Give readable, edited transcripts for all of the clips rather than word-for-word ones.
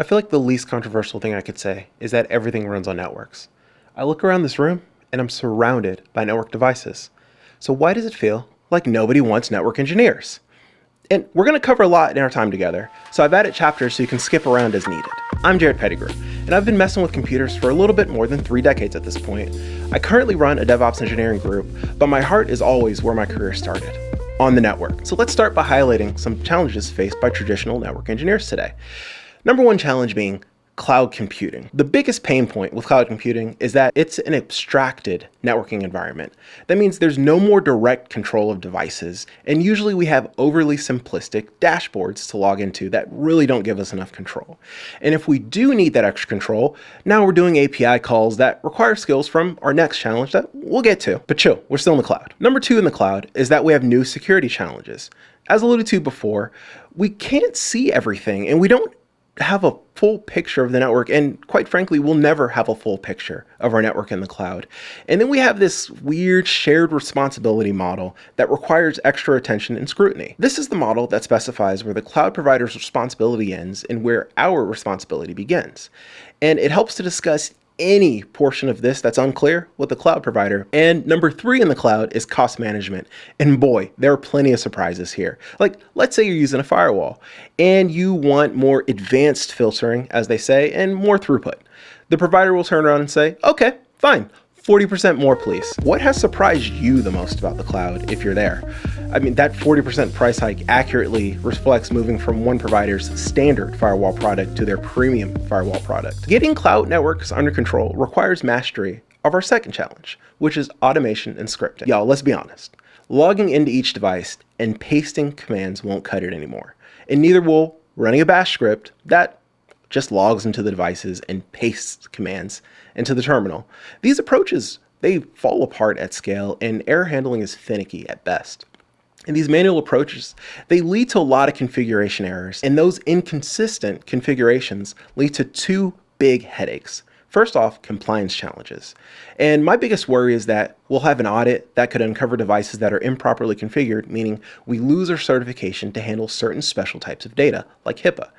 I feel like the least controversial thing I could say is that everything runs on networks. I look around this room and I'm surrounded by network devices. So why does it feel like nobody wants network engineers? And we're going to cover a lot in our time together, so I've added chapters so you can skip around as needed. I'm Jared Pettigrew, and I've been messing with computers for a little bit more than 3 decades at this point. I currently run a DevOps engineering group, but my heart is always where my career started, on the network. So let's start by highlighting some challenges faced by traditional network engineers today. Number one challenge being cloud computing. The biggest pain point with cloud computing is that it's an abstracted networking environment. That means there's no more direct control of devices, and usually we have overly simplistic dashboards to log into that really don't give us enough control. And if we do need that extra control, now we're doing API calls that require skills from our next challenge that we'll get to. But chill, we're still in the cloud. Number two in the cloud is that we have new security challenges. As alluded to before, we can't see everything, and we don't have a full picture of the network, and quite frankly, we'll never have a full picture of our network in the cloud. And then we have this weird shared responsibility model that requires extra attention and scrutiny. This is the model that specifies where the cloud provider's responsibility ends and where our responsibility begins. And it helps to discuss any portion of this that's unclear with the cloud provider. And number three in the cloud is cost management. And boy, there are plenty of surprises here. Like, let's say you're using a firewall and you want more advanced filtering, as they say, and more throughput. The provider will turn around and say, okay, fine, 40% more, please. What has surprised you the most about the cloud if you're there? I mean, that 40% price hike accurately reflects moving from one provider's standard firewall product to their premium firewall product. Getting cloud networks under control requires mastery of our second challenge, which is automation and scripting. Y'all, let's be honest. Logging into each device and pasting commands won't cut it anymore. And neither will running a bash script that just logs into the devices and pastes commands into the terminal. These approaches, they fall apart at scale, and error handling is finicky at best. And these manual approaches, they lead to a lot of configuration errors, and those inconsistent configurations lead to two big headaches. First off, compliance challenges. And my biggest worry is that we'll have an audit that could uncover devices that are improperly configured, meaning we lose our certification to handle certain special types of data, like HIPAA.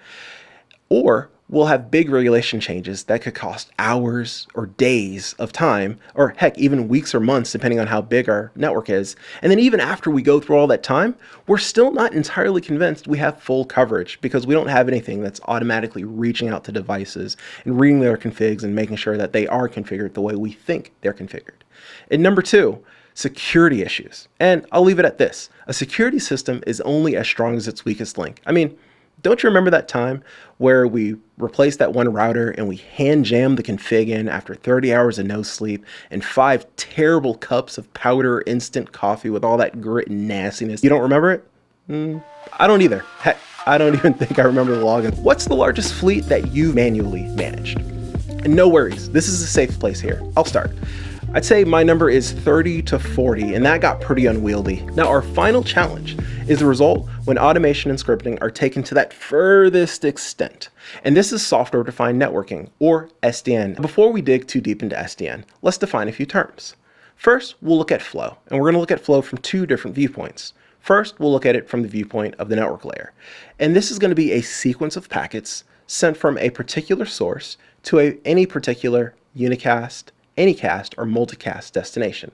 Or we'll have big regulation changes that could cost hours or days of time, or heck, even weeks or months, depending on how big our network is. And then even after we go through all that time, we're still not entirely convinced we have full coverage because we don't have anything that's automatically reaching out to devices and reading their configs and making sure that they are configured the way we think they're configured. And number two, security issues. And I'll leave it at this. A security system is only as strong as its weakest link. I mean, don't you remember that time where we replaced that one router and we hand jammed the config in after 30 hours of no sleep and 5 terrible cups of powder instant coffee with all that grit and nastiness? You don't remember it? I don't either. Heck, I don't even think I remember the login. What's the largest fleet that you manually managed? And no worries, this is a safe place here. I'll start. I'd say my number is 30 to 40, and that got pretty unwieldy. Now, our final challenge is the result when automation and scripting are taken to that furthest extent. And this is software-defined networking, or SDN. Before we dig too deep into SDN, let's define a few terms. First, we'll look at flow, and we're going to look at flow from 2 different viewpoints. First, we'll look at it from the viewpoint of the network layer. And this is going to be a sequence of packets sent from a particular source to any particular unicast, anycast, or multicast destination.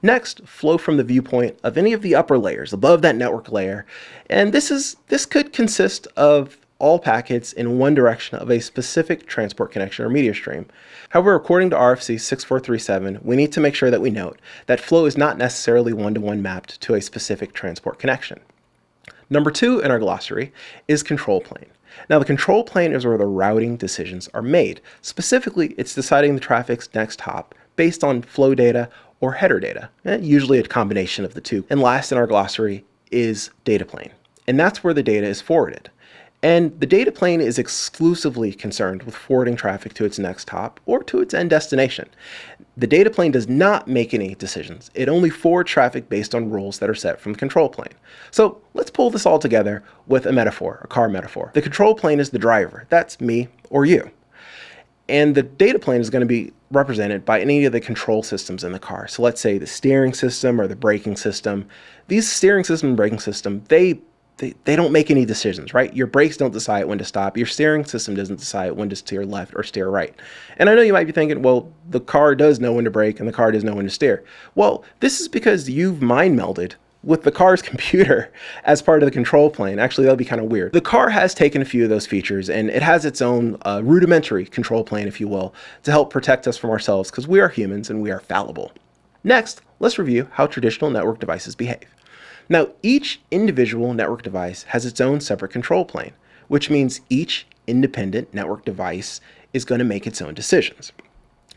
Next, flow from the viewpoint of any of the upper layers above that network layer. And this could consist of all packets in one direction of a specific transport connection or media stream. However, according to RFC 6437, we need to make sure that we note that flow is not necessarily one-to-one mapped to a specific transport connection. Number 2 in our glossary is control plane. Now, the control plane is where the routing decisions are made. Specifically, it's deciding the traffic's next hop based on flow data or header data, usually a combination of the two. And last in our glossary is data plane, and that's where the data is forwarded. And the data plane is exclusively concerned with forwarding traffic to its next hop or to its end destination. The data plane does not make any decisions. It only forwards traffic based on rules that are set from the control plane. So let's pull this all together with a metaphor, a car metaphor. The control plane is the driver. That's me or you. And the data plane is going to be represented by any of the control systems in the car. So let's say the steering system or the braking system. These steering system and braking system, they they don't make any decisions, right? Your brakes don't decide when to stop. Your steering system doesn't decide when to steer left or steer right. And I know you might be thinking, well, the car does know when to brake and the car does know when to steer. Well, this is because you've mind melded with the car's computer as part of the control plane. Actually, that'll be kind of weird. The car has taken a few of those features, and it has its own rudimentary control plane, if you will, to help protect us from ourselves, because we are humans and we are fallible. Next, let's review how traditional network devices behave. Now, each individual network device has its own separate control plane, which means each independent network device is going to make its own decisions.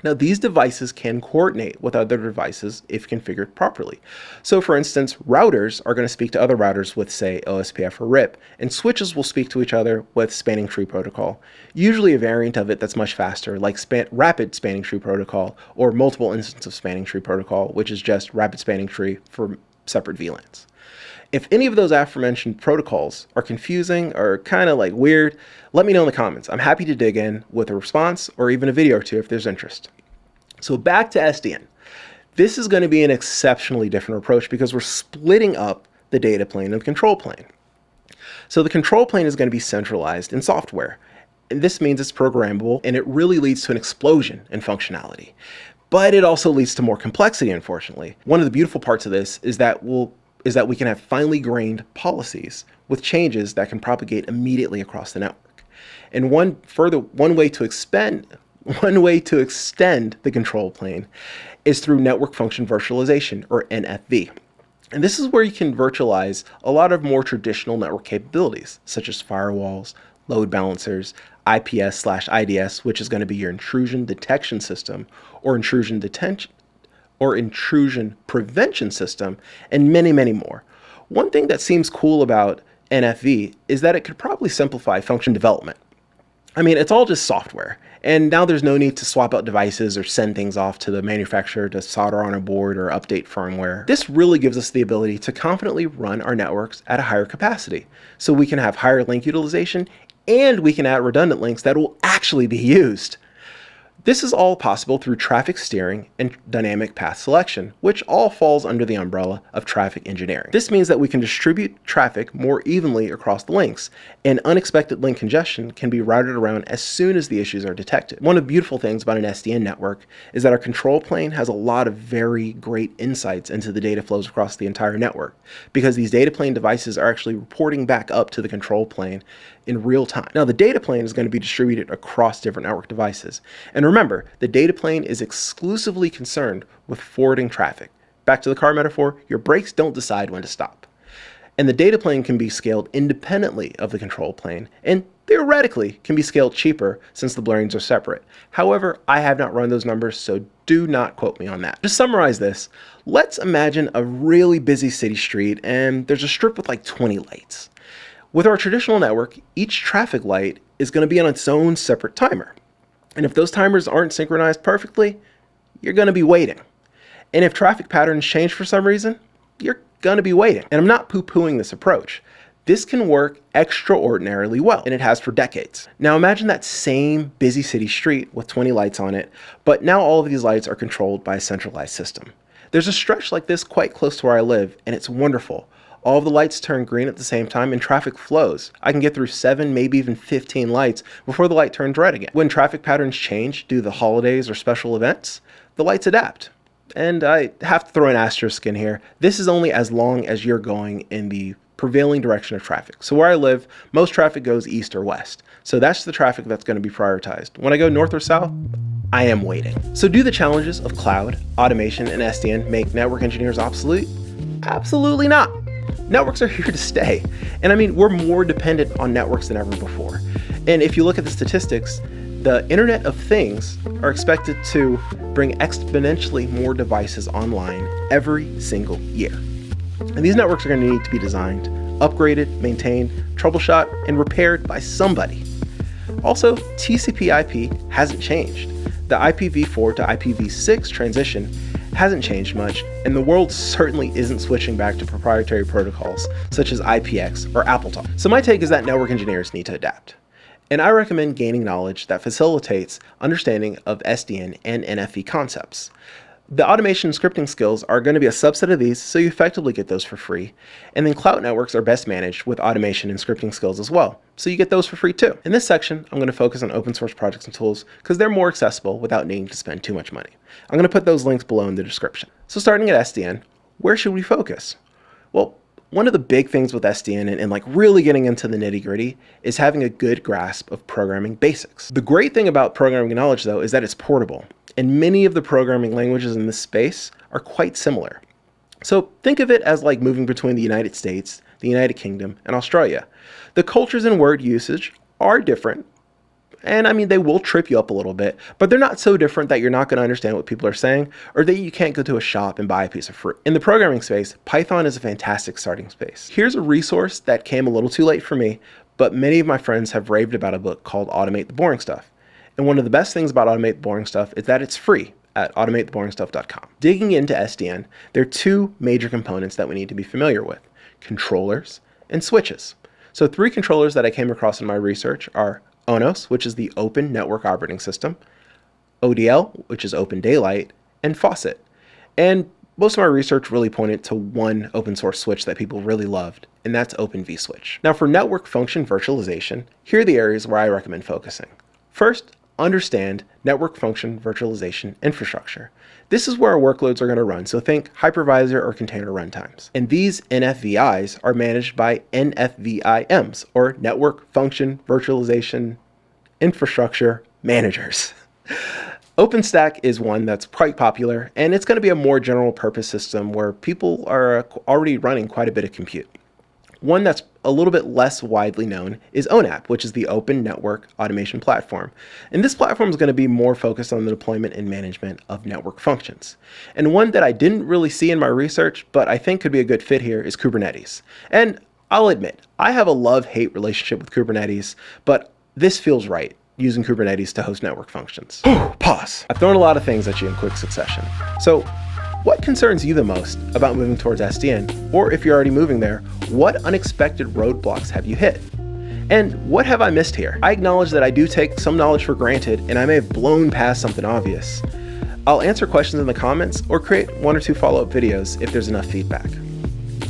Now, these devices can coordinate with other devices if configured properly. So, for instance, routers are going to speak to other routers with, say, OSPF or RIP, and switches will speak to each other with spanning tree protocol, usually a variant of it that's much faster, like rapid spanning tree protocol, or multiple instances of spanning tree protocol, which is just rapid spanning tree for separate VLANs. If any of those aforementioned protocols are confusing or kind of like weird, let me know in the comments. I'm happy to dig in with a response or even a video or two if there's interest. So back to SDN. This is going to be an exceptionally different approach because we're splitting up the data plane and the control plane. So the control plane is going to be centralized in software. And this means it's programmable, and it really leads to an explosion in functionality. But it also leads to more complexity, unfortunately. One of the beautiful parts of this is that we can have finely grained policies with changes that can propagate immediately across the network. And one way to extend the control plane is through network function virtualization, or NFV. And this is where you can virtualize a lot of more traditional network capabilities, such as firewalls, load balancers, IPS/IDS, which is going to be your intrusion detection system, or intrusion prevention system, and many, many more. One thing that seems cool about NFV is that it could probably simplify function development. I mean, it's all just software, and now there's no need to swap out devices or send things off to the manufacturer to solder on a board or update firmware. This really gives us the ability to confidently run our networks at a higher capacity, so we can have higher link utilization, and we can add redundant links that will actually be used. This is all possible through traffic steering and dynamic path selection, which all falls under the umbrella of traffic engineering. This means that we can distribute traffic more evenly across the links, and unexpected link congestion can be routed around as soon as the issues are detected. One of the beautiful things about an SDN network is that our control plane has a lot of very great insights into the data flows across the entire network, because these data plane devices are actually reporting back up to the control plane in real time. Now, the data plane is going to be distributed across different network devices. And remember, the data plane is exclusively concerned with forwarding traffic. Back to the car metaphor, your brakes don't decide when to stop. And the data plane can be scaled independently of the control plane, and theoretically can be scaled cheaper since the blaring are separate. However, I have not run those numbers, so do not quote me on that. To summarize this, let's imagine a really busy city street, and there's a strip with like 20 lights. With our traditional network, each traffic light is going to be on its own separate timer. And if those timers aren't synchronized perfectly, you're going to be waiting. And if traffic patterns change for some reason, you're going to be waiting. And I'm not poo-pooing this approach. This can work extraordinarily well, and it has for decades. Now imagine that same busy city street with 20 lights on it, but now all of these lights are controlled by a centralized system. There's a stretch like this quite close to where I live, and it's wonderful. All of the lights turn green at the same time and traffic flows. I can get through 7, maybe even 15 lights before the light turns red again. When traffic patterns change due to the holidays or special events, the lights adapt. And I have to throw an asterisk in here. This is only as long as you're going in the prevailing direction of traffic. So where I live, most traffic goes east or west. So that's the traffic that's going to be prioritized. When I go north or south, I am waiting. So do the challenges of cloud, automation, and SDN make network engineers obsolete? Absolutely not. Networks are here to stay. And I mean, we're more dependent on networks than ever before. And if you look at the statistics, the Internet of Things are expected to bring exponentially more devices online every single year. And these networks are going to need to be designed, upgraded, maintained, troubleshot, and repaired by somebody. Also, TCP/IP hasn't changed. The IPv4 to IPv6 transition hasn't changed much, and the world certainly isn't switching back to proprietary protocols such as IPX or AppleTalk. So my take is that network engineers need to adapt. And I recommend gaining knowledge that facilitates understanding of SDN and NFV concepts. The automation and scripting skills are going to be a subset of these, so you effectively get those for free. And then cloud networks are best managed with automation and scripting skills as well, so you get those for free too. In this section, I'm going to focus on open source projects and tools because they're more accessible without needing to spend too much money. I'm going to put those links below in the description. So starting at SDN, where should we focus? Well, one of the big things with SDN and like really getting into the nitty-gritty is having a good grasp of programming basics. The great thing about programming knowledge though is that it's portable. And many of the programming languages in this space are quite similar. So think of it as like moving between the United States, the United Kingdom, and Australia. The cultures and word usage are different. And I mean, they will trip you up a little bit, but they're not so different that you're not going to understand what people are saying or that you can't go to a shop and buy a piece of fruit. In the programming space, Python is a fantastic starting space. Here's a resource that came a little too late for me, but many of my friends have raved about a book called Automate the Boring Stuff. And one of the best things about Automate the Boring Stuff is that it's free at automatetheboringstuff.com. Digging into SDN, there are two major components that we need to be familiar with: controllers and switches. So 3 controllers that I came across in my research are ONOS, which is the Open Network Operating System, ODL, which is Open Daylight, and Faucet. And most of my research really pointed to one open source switch that people really loved, and that's Open vSwitch. Now for network function virtualization, here are the areas where I recommend focusing. First, understand network function virtualization infrastructure. This is where our workloads are going to run, so think hypervisor or container runtimes. And these NFVIs are managed by NFVI-Ms, or Network Function Virtualization Infrastructure Managers. OpenStack is one that's quite popular, and it's going to be a more general purpose system where people are already running quite a bit of compute. One that's a little bit less widely known is ONAP, which is the Open Network Automation Platform. And this platform is going to be more focused on the deployment and management of network functions. And one that I didn't really see in my research, but I think could be a good fit here is Kubernetes. And I'll admit, I have a love-hate relationship with Kubernetes, but this feels right, using Kubernetes to host network functions. Pause. I've thrown a lot of things at you in quick succession. So what concerns you the most about moving towards SDN? Or if you're already moving there, what unexpected roadblocks have you hit? And what have I missed here? I acknowledge that I do take some knowledge for granted and I may have blown past something obvious. I'll answer questions in the comments or create 1 or 2 follow-up videos if there's enough feedback.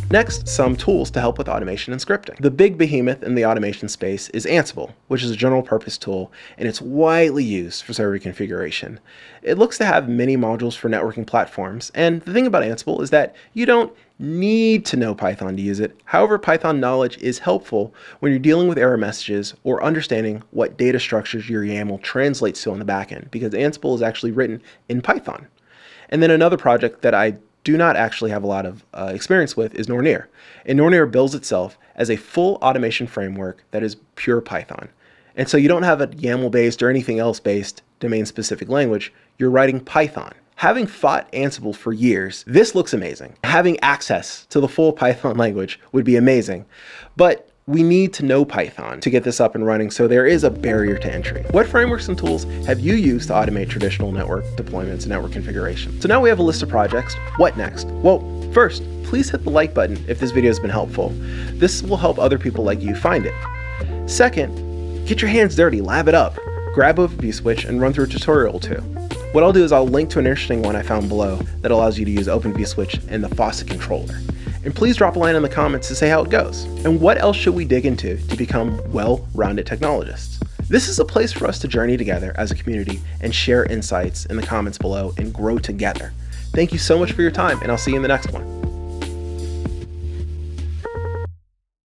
Next, some tools to help with automation and scripting. The big behemoth in the automation space is Ansible, which is a general purpose tool, and it's widely used for server configuration. It looks to have many modules for networking platforms, and the thing about Ansible is that you don't need to know Python to use it. However, Python knowledge is helpful when you're dealing with error messages or understanding what data structures your YAML translates to on the back end, because Ansible is actually written in Python. And then another project that I do not actually have a lot of experience with is Nornir. And Nornir builds itself as a full automation framework that is pure Python. And so you don't have a YAML-based or anything else-based domain-specific language, you're writing Python. Having fought Ansible for years, this looks amazing. Having access to the full Python language would be amazing. But we need to know Python to get this up and running, so there is a barrier to entry. What frameworks and tools have you used to automate traditional network deployments and network configuration? So now we have a list of projects. What next? Well, first, please hit the like button if this video has been helpful. This will help other people like you find it. Second, get your hands dirty, lab it up. Grab a vSwitch and run through a tutorial or two. What I'll do is I'll link to an interesting one I found below that allows you to use Open vSwitch and the Faucet controller. And please drop a line in the comments to say how it goes. And what else should we dig into to become well-rounded technologists? This is a place for us to journey together as a community and share insights in the comments below and grow together. Thank you so much for your time, and I'll see you in the next one.